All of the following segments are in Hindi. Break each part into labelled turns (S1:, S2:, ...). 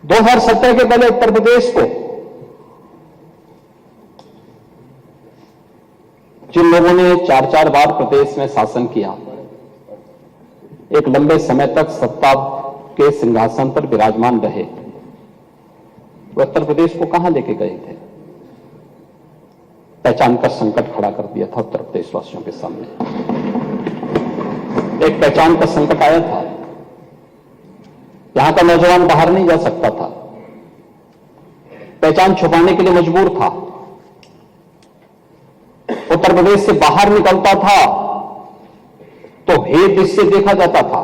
S1: 2017 के पहले उत्तर प्रदेश को जिन लोगों ने 4-4 बार प्रदेश में शासन किया, एक लंबे समय तक सत्ता के सिंहासन पर विराजमान रहे, वो उत्तर प्रदेश को कहां लेके गए थे? पहचान का संकट खड़ा कर दिया था उत्तर प्रदेश वासियों के सामने। एक पहचान का संकट आया था। यहां का नौजवान बाहर नहीं जा सकता था, पहचान छुपाने के लिए मजबूर था। उत्तर प्रदेश से बाहर निकलता था तो भेद इससे देखा जाता था।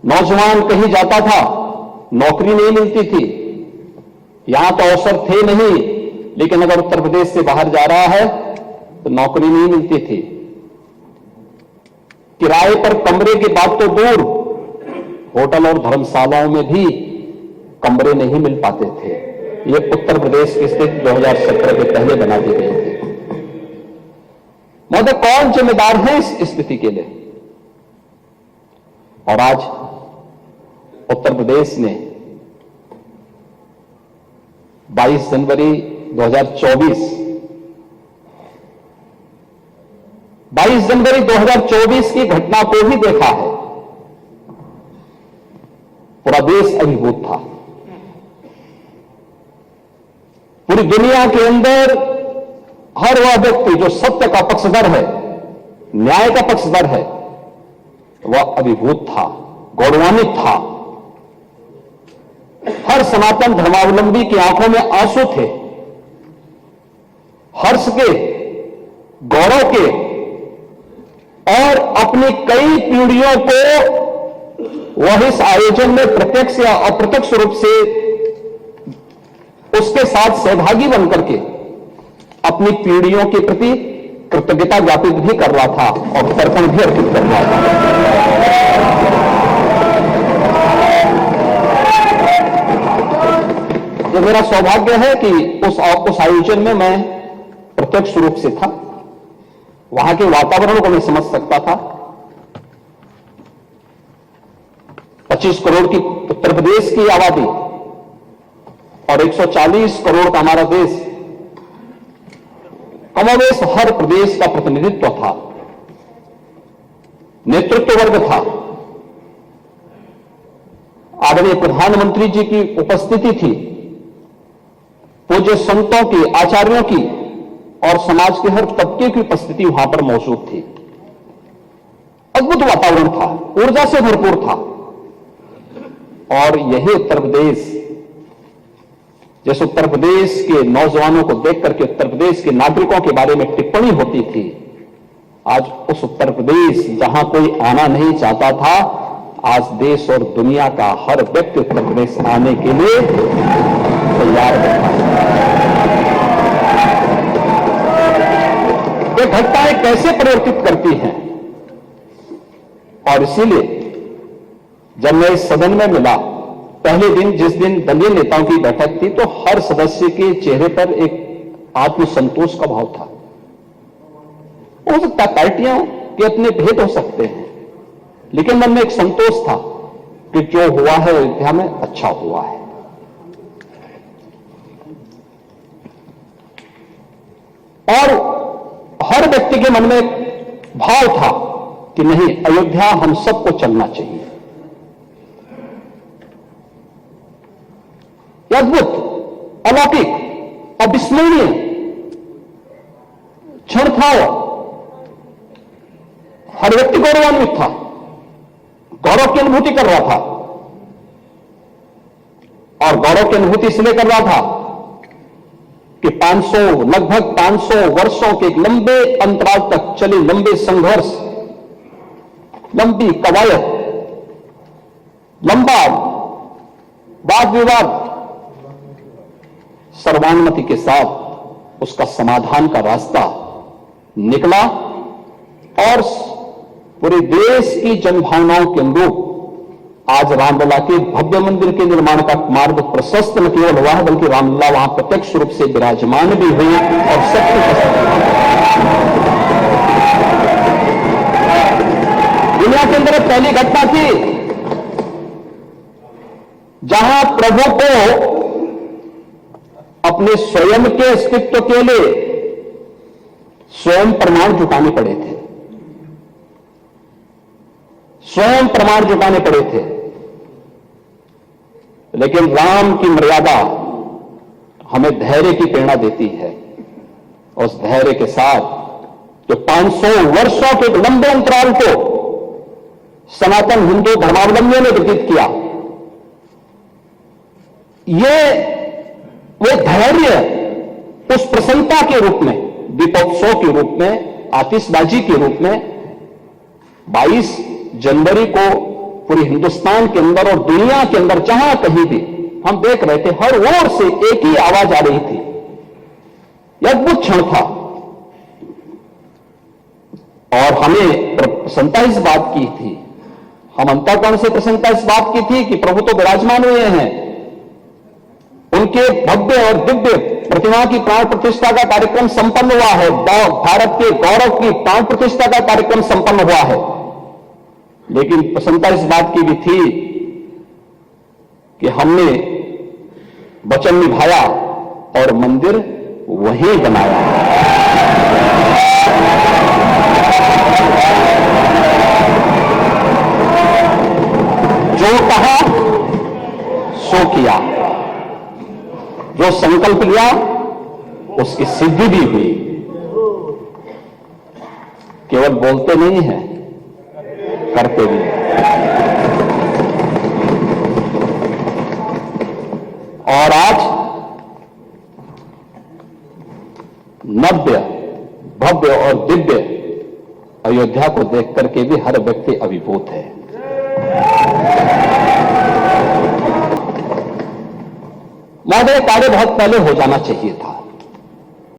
S1: नौजवान कहीं जाता था, नौकरी नहीं मिलती थी। यहां तो अवसर थे नहीं, लेकिन अगर उत्तर प्रदेश से बाहर जा रहा है तो नौकरी नहीं मिलती थी। किराए पर कमरे की बात तो दूर, होटल और धर्मशालाओं में भी कमरे नहीं मिल पाते थे। ये उत्तर प्रदेश की स्थिति 2017 के पहले बना दी गई थी। महोदय, कौन जिम्मेदार है इस स्थिति के लिए? और आज उत्तर प्रदेश ने 22 जनवरी 2024 की घटना को भी देखा है। पूरा देश अभिभूत था। पूरी दुनिया के अंदर हर वह व्यक्ति जो सत्य का पक्षधर है, न्याय का पक्षधर है, वह अभिभूत था, गौरवान्वित था। हर सनातन धर्मावलंबी की आंखों में आंसू थे, हर्ष के, गौरव के, और अपनी कई पीढ़ियों को वह इस आयोजन में प्रत्यक्ष या अप्रत्यक्ष रूप से उसके साथ सहभागी बनकर के अपनी पीढ़ियों के प्रति कृतज्ञता ज्ञापित भी कर रहा था और तर्पण भी अर्पित कर रहा था। ये मेरा सौभाग्य है कि उस आयोजन में मैं प्रत्यक्ष रूप से था। वहां के वातावरण को मैं समझ सकता था। 25 करोड़ की उत्तर प्रदेश की आबादी और 140 करोड़ का हमारा देश, कमोबेश हर प्रदेश का प्रतिनिधित्व था, नेतृत्व वर्ग था। आदरणीय प्रधानमंत्री जी की उपस्थिति थी, पूज्य संतों की, आचार्यों की और समाज के हर तबके की उपस्थिति वहां पर मौजूद थी। अद्भुत वातावरण था, ऊर्जा से भरपूर था। और यही उत्तर प्रदेश, जिस उत्तर प्रदेश के नौजवानों को देख करके उत्तर प्रदेश के नागरिकों के बारे में टिप्पणी होती थी, आज उस उत्तर प्रदेश जहां कोई आना नहीं चाहता था, आज देश और दुनिया का हर व्यक्ति उत्तर प्रदेश आने के लिए तैयार है। ये घटनाएं कैसे परिवर्तित करती हैं? और इसीलिए जब मैं इस सदन में मिला, पहले दिन जिस दिन दलीय नेताओं की बैठक थी, तो हर सदस्य के चेहरे पर एक आत्मसंतोष का भाव था। हो सकता है पार्टियों के अपने भेद हो सकते हैं, लेकिन मन में एक संतोष था कि जो हुआ है अयोध्या में अच्छा हुआ है। और हर व्यक्ति के मन में एक भाव था कि नहीं, अयोध्या हम सबको चलना चाहिए। अद्भुत, अलौकिक, अविस्मरणीय क्षण था। हर व्यक्ति गौरवान्वित था, गौरव की अनुभूति कर रहा था। और गौरव की अनुभूति इसलिए कर रहा था कि लगभग 500 वर्षों के एक लंबे अंतराल तक चले लंबे संघर्ष, लंबी कवायद, लंबा वाद विवाद, सर्वानुमति के साथ उसका समाधान का रास्ता निकला और पूरे देश की जनभावनाओं के अनुरूप आज रामलला के भव्य मंदिर के निर्माण का मार्ग प्रशस्त न केवल हुआ है, बल्कि रामलला वहां प्रत्यक्ष रूप से विराजमान भी हुए और सत्य दुनिया के अंदर पहली घटना थी जहां प्रभु को अपने स्वयं के अस्तित्व के लिए स्वयं प्रमाण जुटाने पड़े थे, स्वयं प्रमाण जुटाने पड़े थे। लेकिन राम की मर्यादा हमें धैर्य की प्रेरणा देती है, और उस धैर्य के साथ जो 500 वर्षों के लंबे अंतराल को सनातन हिंदू धर्मावलंबियों ने व्यतीत किया, ये वो धैर्य उस प्रसन्नता के रूप में, दीपोत्सव के रूप में, आतिशबाजी के रूप में 22 जनवरी को पूरे हिंदुस्तान के अंदर और दुनिया के अंदर जहां कहीं भी हम देख रहे थे, हर ओर से एक ही आवाज आ रही थी। यह अद्भुत क्षण था, और हमें प्रसन्नता इस बात की थी, हम अंतःकरण से प्रसन्नता इस बात की थी कि प्रभु तो विराजमान हुए हैं, उनके भव्य और दिव्य प्रतिमा की प्राण प्रतिष्ठा का कार्यक्रम संपन्न हुआ है, भारत के गौरव की प्राण प्रतिष्ठा का कार्यक्रम संपन्न हुआ है। लेकिन प्रसन्नता इस बात की भी थी कि हमने वचन निभाया और मंदिर वहीं बनाया। जो कहा सो किया, जो संकल्प लिया उसकी सिद्धि भी हुई। केवल बोलते नहीं हैं, करते भी हैं। और आज नव्य, भव्य और दिव्य अयोध्या को देख करके भी हर व्यक्ति अभिभूत है। महोदय, कार्य बहुत पहले हो जाना चाहिए था।